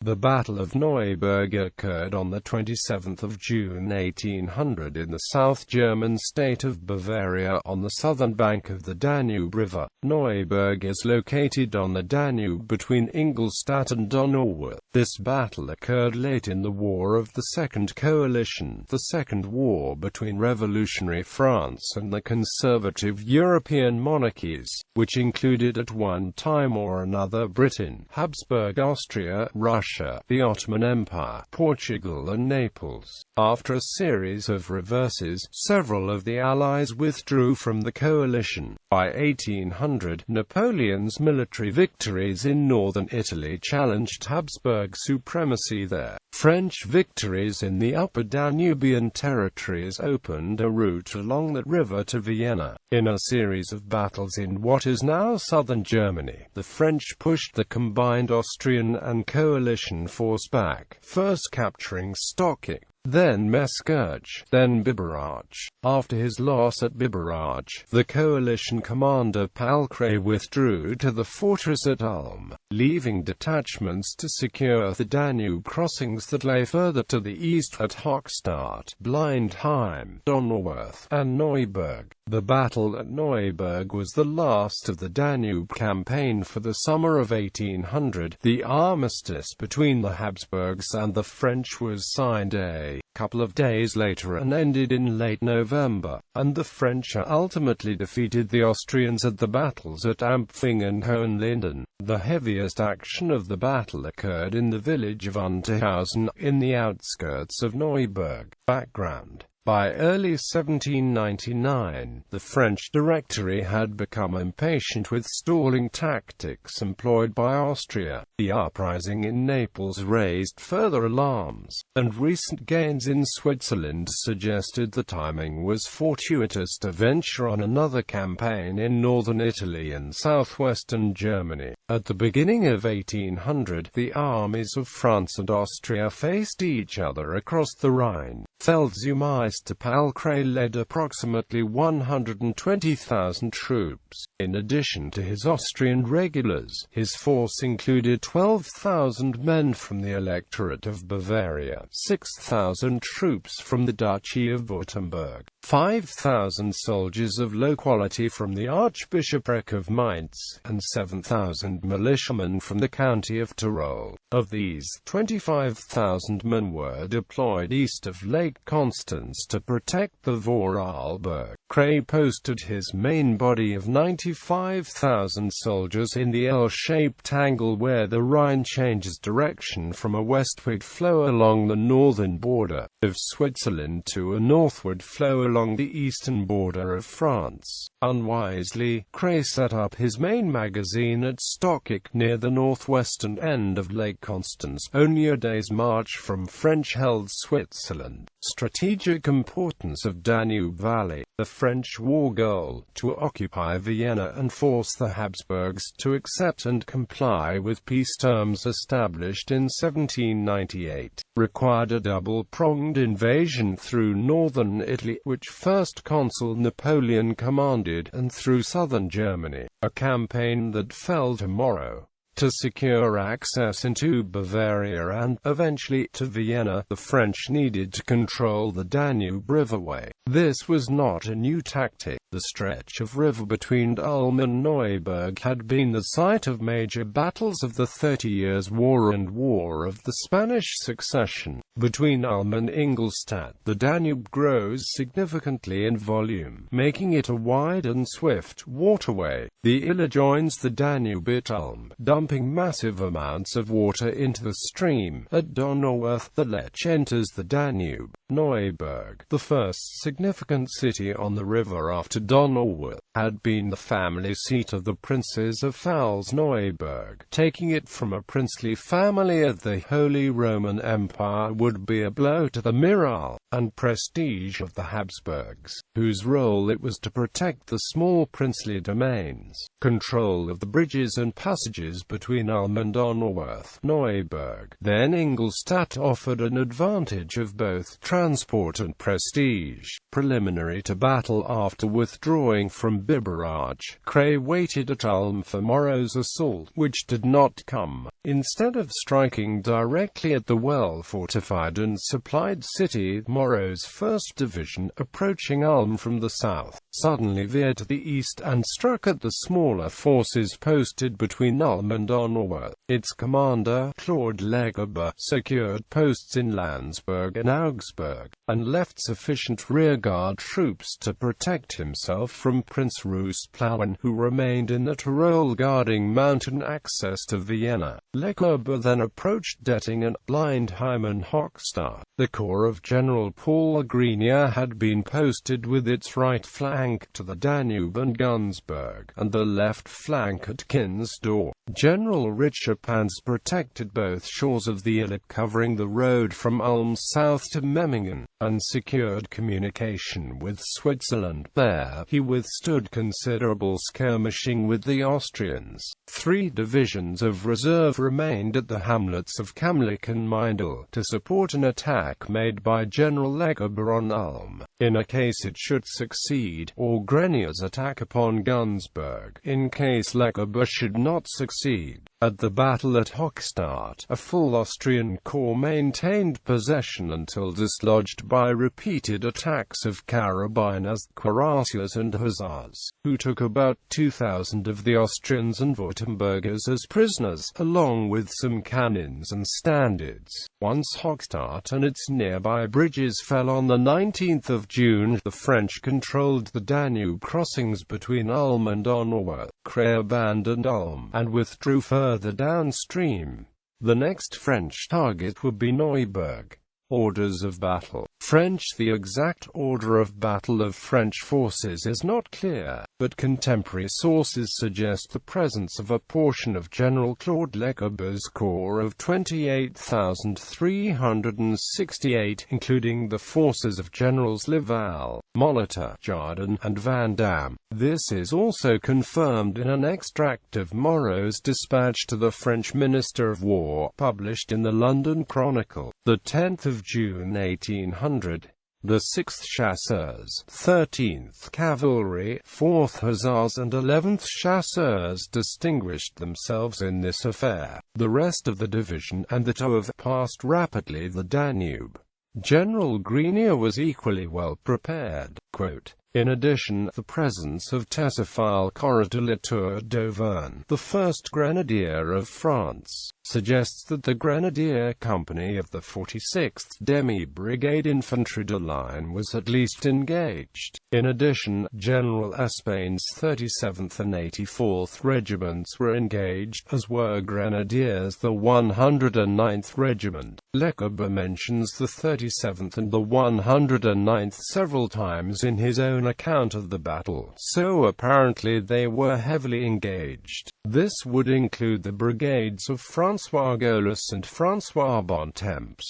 The Battle of Neuburg occurred on the 27th of June 1800 in the South German state of Bavaria on the southern bank of the Danube River. Neuburg is located on the Danube between Ingolstadt and Donauwörth. This battle occurred late in the War of the Second Coalition, the Second War between revolutionary France and the conservative European monarchies, which included at one time or another Britain, Habsburg Austria, Russia, the Ottoman Empire, Portugal and Naples. After a series of reverses, several of the Allies withdrew from the coalition. By 1800, Napoleon's military victories in northern Italy challenged Habsburg supremacy there. French victories in the upper Danubian territories opened a route along the river to Vienna. In a series of battles in what is now southern Germany, the French pushed the combined Austrian and coalition force back, first capturing Stockach, then Mescharge, then Biberach. After his loss at Biberach, the coalition commander Palcray withdrew to the fortress at Ulm, leaving detachments to secure the Danube crossings that lay further to the east at Hochstadt, Blindheim, Donauwörth, and Neuburg. The battle at Neuburg was the last of the Danube campaign for the summer of 1800. The armistice between the Habsburgs and the French was signed a couple of days later and ended in late November, and the French ultimately defeated the Austrians at the battles at Ampfing and Hohenlinden. The heaviest action of the battle occurred in the village of Unterhausen, in the outskirts of Neuburg. Background: by early 1799, the French Directory had become impatient with stalling tactics employed by Austria. The uprising in Naples raised further alarms, and recent gains in Switzerland suggested the timing was fortuitous to venture on another campaign in northern Italy and southwestern Germany. At the beginning of 1800, the armies of France and Austria faced each other across the Rhine. Feldzumeister Palcray led approximately 120,000 troops. In addition to his Austrian regulars, his force included 12,000 men from the electorate of Bavaria, 6,000 troops from the Duchy of Württemberg, 5,000 soldiers of low quality from the Archbishopric of Mainz, and 7,000 militiamen from the county of Tyrol. Of these, 25,000 men were deployed east of Lake Constance to protect the Vorarlberg. Kray posted his main body of 95,000 soldiers in the L-shaped angle where the Rhine changes direction from a westward flow along the northern border of Switzerland to a northward flow along the eastern border of France. Unwisely, Kray set up his main magazine at Stockach near the northwestern end of Lake Constance, only a day's march from French-held Switzerland. Strategic importance of Danube Valley. The French war goal, to occupy Vienna and force the Habsburgs to accept and comply with peace terms established in 1798, required a double-pronged invasion through northern Italy, which First Consul Napoleon commanded, and through southern Germany, a campaign that fell to Morrow. To secure access into Bavaria and, eventually, to Vienna, the French needed to control the Danube Riverway. This was not a new tactic. The stretch of river between Ulm and Neuburg had been the site of major battles of the 30 Years' War and War of the Spanish Succession. Between Ulm and Ingolstadt, the Danube grows significantly in volume, making it a wide and swift waterway. The Iller joins the Danube at Ulm, dumping massive amounts of water into the stream. At Donauwörth, the Lech enters the Danube. Neuburg, the first significant city on the river after Donauwörth, had been the family seat of the princes of Pfalz-Neuburg. Taking it from a princely family of the Holy Roman Empire would be a blow to the morale and prestige of the Habsburgs, whose role it was to protect the small princely domains. Control of the bridges and passages between Ulm and Donauwörth.Neuburg, then Ingolstadt, offered an advantage of both transport and prestige. Preliminary to battle, after withdrawing from Biberach, Kray waited at Ulm for Morrow's assault, which did not come. Instead of striking directly at the well-fortified and supplied city, Morrow's 1st Division, approaching Ulm from the south, suddenly veered to the east and struck at the smaller forces posted between Ulm and Donauwörth. Its commander, Claude Legerbe, secured posts in Landsberg and Augsburg, and left sufficient rearguard troops to protect himself from Prince Roostplauen, who remained in the Tyrol guarding mountain access to Vienna. Legerbe then approached Dettingen, Blindheim and Hochstadt. The corps of General Paul Grenier had been posted with its right flank to the Danube and Günzburg, and the left flank at Kinsdorf. General Richard Pans protected both shores of the Iller, covering the road from Ulm south to Memmingen, and secured communication with Switzerland. There, he withstood considerable skirmishing with the Austrians. 3 divisions of reserve remained at the hamlets of Kamlich and Meindl, to support an attack made by General Legerbe on Ulm, in a case it should succeed, or Grenier's attack upon Günzburg, in case Legerbe should not succeed. At the battle at Hochstadt, a full Austrian corps maintained possession until dislodged by repeated attacks of carabiners, cuirassiers and hussars, who took about 2,000 of the Austrians and Württembergers as prisoners, along with some cannons and standards. Once Hochstadt and its nearby bridges fell on the 19th of June, the French controlled the Danube crossings between Ulm and Donauwörth. Kray abandoned Ulm, and withdrew further downstream. The next French target would be Neuburg. Orders of battle. French. The exact order of battle of French forces is not clear, but contemporary sources suggest the presence of a portion of General Claude Legerbe's corps of 28,368, including the forces of Generals Laval, Molitor, Jardin, and Vandamme. This is also confirmed in an extract of Morrow's dispatch to the French Minister of War, published in the London Chronicle, the 10th of June 1800. The 6th Chasseurs, 13th Cavalry, 4th Hussars and 11th Chasseurs distinguished themselves in this affair. The rest of the division and the TOV passed rapidly the Danube. General Grenier was equally well prepared. Quote, in addition, the presence of Théophile Corot de la Tour d'Auvergne, the 1st Grenadier of France, suggests that the Grenadier Company of the 46th Demi-Brigade Infantry de Line was at least engaged. In addition, General Espain's 37th and 84th Regiments were engaged, as were Grenadiers the 109th Regiment. Legerbe mentions the 37th and the 109th several times in his own account of the battle, so apparently they were heavily engaged. This would include the brigades of François Golis and François Bontemps.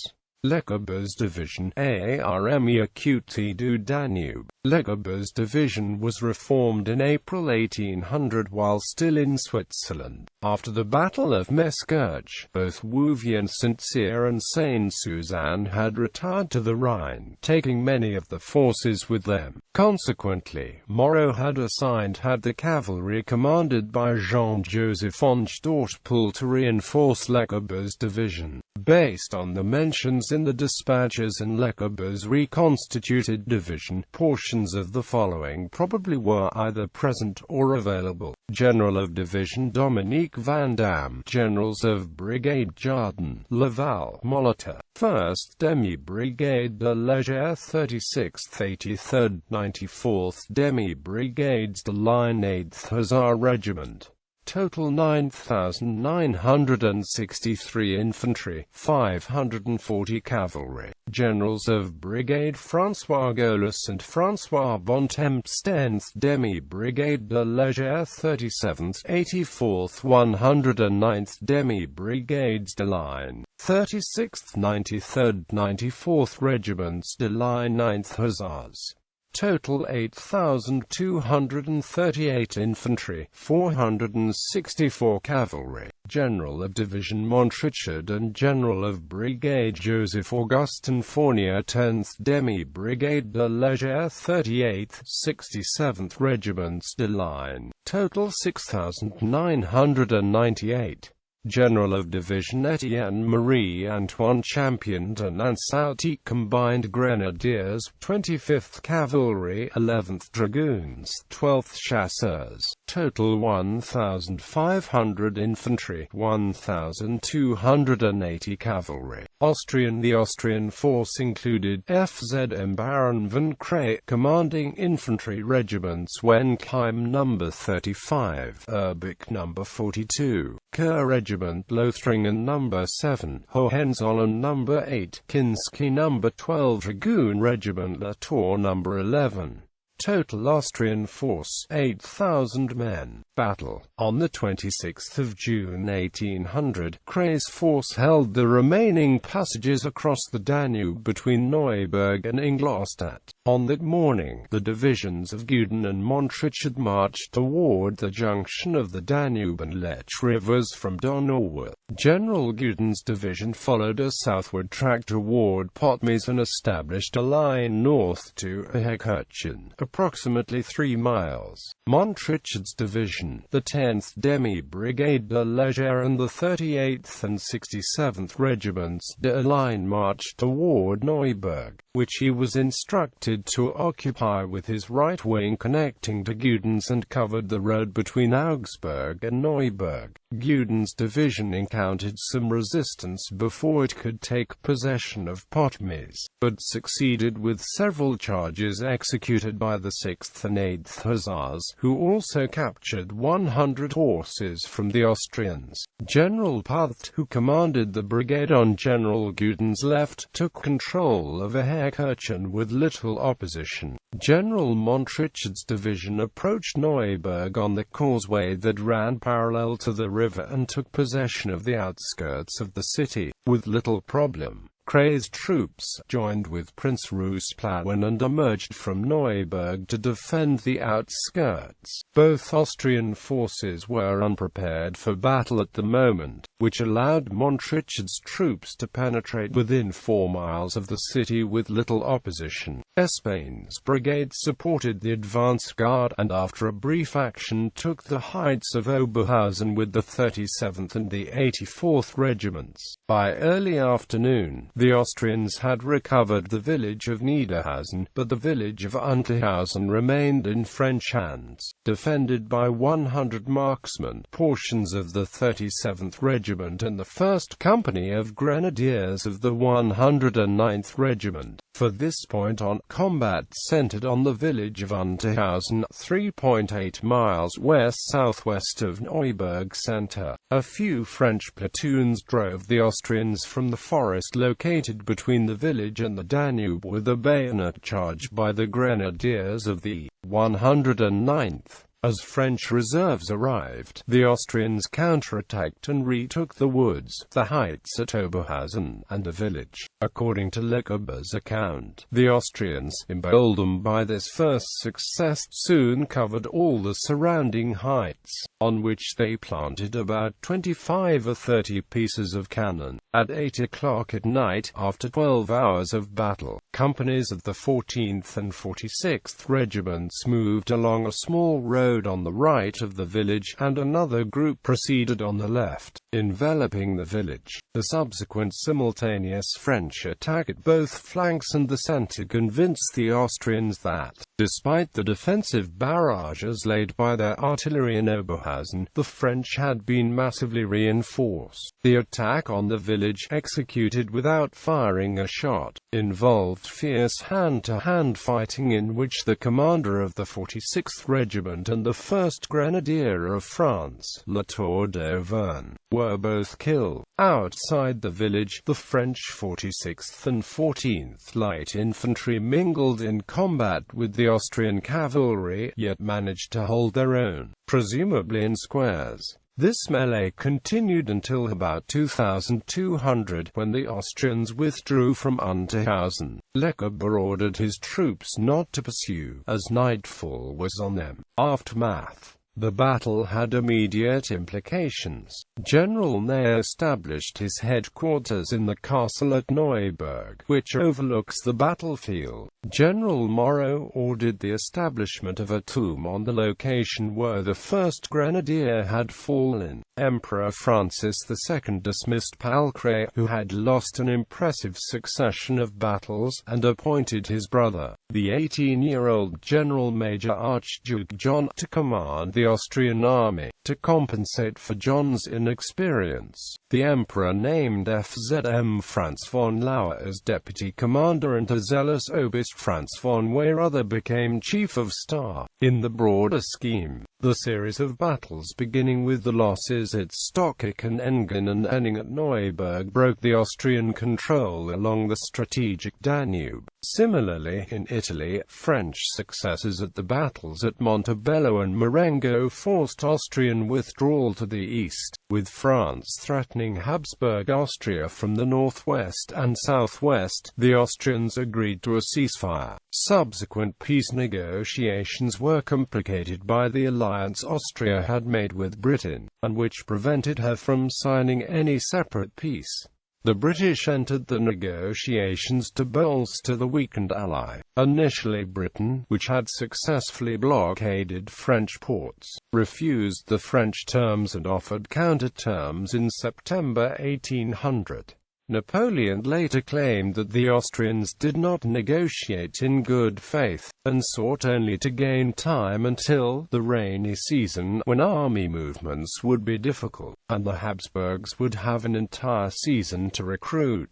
Legerbe's division, Armée Acute du Danube. Legerbe's division was reformed in April 1800 while still in Switzerland. After the Battle of Meschberg, both Wouvier, Saint-Cyr and Saint-Suzanne had retired to the Rhine, taking many of the forces with them. Consequently, Morrow had the cavalry commanded by Jean-Joseph von Stortpool to reinforce Legerbe's division. Based on the mentions in the dispatches and Legerbe's reconstituted division, portions of the following probably were either present or available. General of Division Dominique Vandamme, Generals of Brigade Jardin, Laval, Molitor, 1st Demi-Brigade de Légère, 36th, 83rd, 94th Demi-Brigades de Line, 8th Hussar Regiment, Total 9,963 infantry, 540 cavalry. Generals of Brigade François Gaulis and François Bontemps 10th Demi Brigade de Légère 37th, 84th, 109th Demi Brigades de Line, 36th, 93rd, 94th Regiments de Line 9th Hussars. Total 8,238 infantry, 464 cavalry. General of Division Montrichard and General of Brigade Joseph Augustin Fournier 10th Demi Brigade de Légère 38th, 67th Regiments de Line. Total 6,998. General of Division Etienne Marie-Antoine Champion de Nansouty Combined Grenadiers, 25th Cavalry, 11th Dragoons, 12th Chasseurs. Total 1,500 infantry, 1,280 cavalry. The Austrian force included FZM Baron von Krey, commanding infantry regiments Wenkheim No. 35, Urbich No. 42, Kerr Regiment Lothringen No. 7, Hohenzollern No. 8, Kinsky No. 12, Dragoon Regiment La Tour No. 11. Total Austrian force, 8,000 men. Battle. On the 26th of June 1800, Krey's force held the remaining passages across the Danube between Neuburg and Ingolstadt. On that morning, the divisions of Guden and Montrichard marched toward the junction of the Danube and Lech rivers from Donauwörth. General Guden's division followed a southward track toward Potmies and established a line north to Hekirchen, approximately 3 miles. Montrichard's division, the 10th Demi Brigade de Légère and the 38th and 67th Regiments de Line marched toward Neuburg, which he was instructed to occupy with his right wing connecting to Guden's, and covered the road between Augsburg and Neuburg. Guden's division encountered some resistance before it could take possession of Potmies, but succeeded with several charges executed by the 6th and 8th Hussars, who also captured 100 horses from the Austrians. General Patht, who commanded the brigade on General Guden's left, took control of Hekirchen with little opposition. General Montrichard's division approached Neuburg on the causeway that ran parallel to the river and took possession of the outskirts of the city, with little problem. Krey's troops joined with Prince Rusplan and emerged from Neuburg to defend the outskirts. Both Austrian forces were unprepared for battle at the moment, which allowed Montrichard's troops to penetrate within 4 miles of the city with little opposition. Espain's brigade supported the advance guard, and after a brief action took the heights of Oberhausen with the 37th and the 84th Regiments. By early afternoon, the Austrians had recovered the village of Niederhausen, but the village of Unterhausen remained in French hands. Defended by 100 marksmen, portions of the 37th Regiment and the 1st Company of Grenadiers of the 109th Regiment. For this point on, combat centered on the village of Unterhausen, 3.8 miles west-southwest of Neuburg center. A few French platoons drove the Austrians from the forest located between the village and the Danube with a bayonet charge by the grenadiers of the 109th. As French reserves arrived, the Austrians counterattacked and retook the woods, the heights at Oberhausen, and the village. According to Lecober's account, the Austrians, emboldened by this first success, soon covered all the surrounding heights, on which they planted about 25 or 30 pieces of cannon. At 8 o'clock at night, after 12 hours of battle, companies of the 14th and 46th Regiments moved along a small road on the right of the village, and another group proceeded on the left, enveloping the village. The subsequent simultaneous French attack at both flanks and the center convinced the Austrians that, despite the defensive barrages laid by their artillery in Oberhausen, the French had been massively reinforced. The attack on the village, executed without firing a shot, involved fierce hand-to-hand fighting in which the commander of the 46th Regiment and and the 1st Grenadier of France, La Tour d'Auvergne, were both killed. Outside the village, the French 46th and 14th Light Infantry mingled in combat with the Austrian cavalry, yet managed to hold their own, presumably in squares. This melee continued until about 2200, when the Austrians withdrew from Unterhausen. Leckeber ordered his troops not to pursue, as nightfall was on them. Aftermath. The battle had immediate implications. General Ney established his headquarters in the castle at Neuburg, which overlooks the battlefield. General Moreau ordered the establishment of a tomb on the location where the 1st Grenadier had fallen. Emperor Francis II dismissed Palcray, who had lost an impressive succession of battles, and appointed his brother, the 18-year-old General Major Archduke John, to command the Austrian army. To compensate for John's inexperience, the Emperor named FZM Franz von Lauer as deputy commander, and a zealous obist Franz von Weyrother became chief of staff. In the broader scheme, the series of battles beginning with the losses at Stockach and Engen and ending at Neuburg broke the Austrian control along the strategic Danube. Similarly, in Italy, French successes at the battles at Montebello and Marengo forced Austrian withdrawal to the east, with France threatening Habsburg Austria from the northwest and southwest. The Austrians agreed to a ceasefire. Subsequent peace negotiations were complicated by the alliance Austria had made with Britain, and which prevented her from signing any separate peace. The British entered the negotiations to bolster the weakened ally. Initially Britain, which had successfully blockaded French ports, refused the French terms and offered counter-terms in September 1800. Napoleon later claimed that the Austrians did not negotiate in good faith, and sought only to gain time until the rainy season, when army movements would be difficult, and the Habsburgs would have an entire season to recruit.